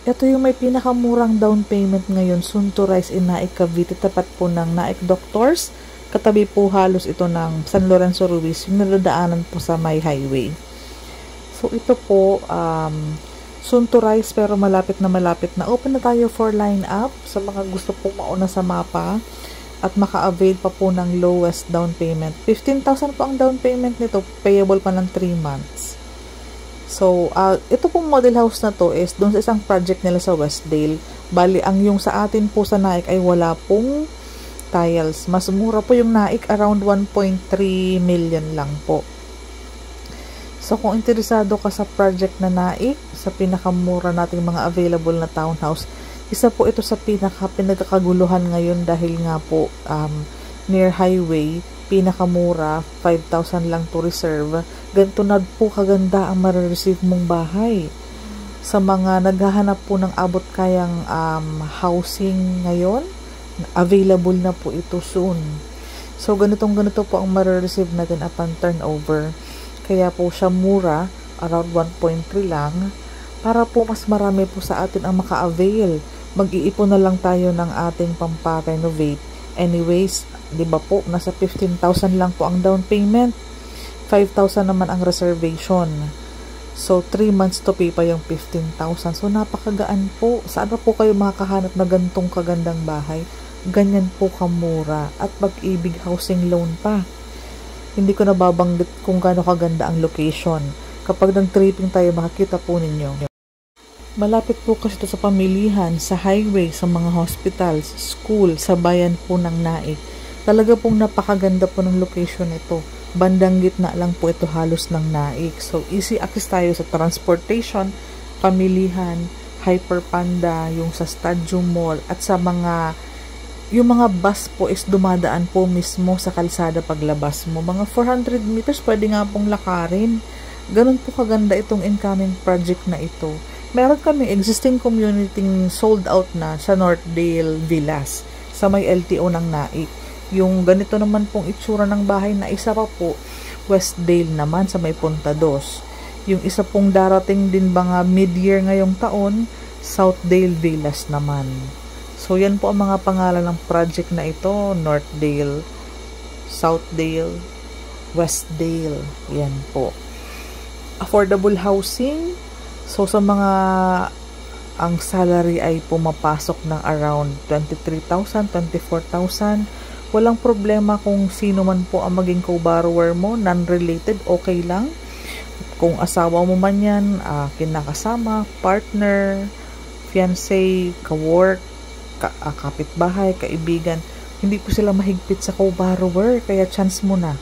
Ito yung may pinakamurang down payment ngayon, soon to rise in Naik Cavite, tapat po ng Naik Doctors. Katabi po halos ito ng San Lorenzo Ruiz, yung nadadaanan po sa may highway. So ito po, soon to rise pero malapit na malapit na. Open na tayo for line up sa mga gusto pong mauna sa mapa at maka-avail pa po ng lowest down payment. 15,000 po ang down payment nito, payable pa ng 3 months. So, ito pong model house na to is doon sa isang project nila sa Westdale. Bali, ang yung sa atin po sa Naik ay wala pong tiles. Mas mura po yung Naik, around 1.3 million lang po. So, kung interesado ka sa project na Naik, sa pinakamura nating mga available na townhouse, isa po ito sa pinagkakaguluhan ngayon dahil nga po near highway, pinakamura, 5,000 lang to reserve. Ganito na po kaganda ang marireceive mong bahay. Sa mga naghahanap po ng abot kayang housing ngayon, available na po ito soon. So, ganito po ang marireceive natin upon turnover. Kaya po siya mura, around 1.3 lang, para po mas marami po sa atin ang maka-avail. Mag-iipon na lang tayo ng ating pampa-renovate. Anyways, di ba po, nasa 15,000 lang po ang down payment. 5,000 naman ang reservation. So, 3 months to pay pa yung 15,000. So, napakagaan po. Saan po kayo makakahanap na gantong kagandang bahay? Ganyan po kamura. At Pag-ibig housing loan pa. Hindi ko nababanggit kung gaano kaganda ang location. Kapag nag-tripping tayo, makikita po ninyo. Malapit po kasi ito sa pamilihan, sa highway, sa mga hospitals, school, sa bayan po ng Naik. Talaga pong napakaganda po ng location ito. Bandang gitna lang po ito halos ng Naik. So, easy access tayo sa transportation, pamilihan, Hyper Panda, yung sa Stadium Mall, at sa yung mga bus po is dumadaan po mismo sa kalsada paglabas mo. Mga 400 meters, pwede nga pong lakarin. Ganun po kaganda itong incoming project na ito. Meron kami existing community sold out na sa Northdale Villas, sa may LTO ng Naik. Yung ganito naman pong itsura ng bahay na isa pa po, Westdale naman sa may Punta Dos. Yung isa pong darating din mga mid-year ngayong taon, Southdale Villas naman. So, yan po ang mga pangalan ng project na ito, Northdale, Southdale, Westdale. Yan po. Affordable housing. So, sa mga ang salary ay pumapasok ng around 23,000, 24,000. Walang problema kung sino man po ang maging co-borrower mo, non-related, okay lang. Kung asawa mo man yan, kinakasama, partner, fiancé, ka-work, kapitbahay, kaibigan, hindi po sila mahigpit sa co-borrower, kaya chance mo na.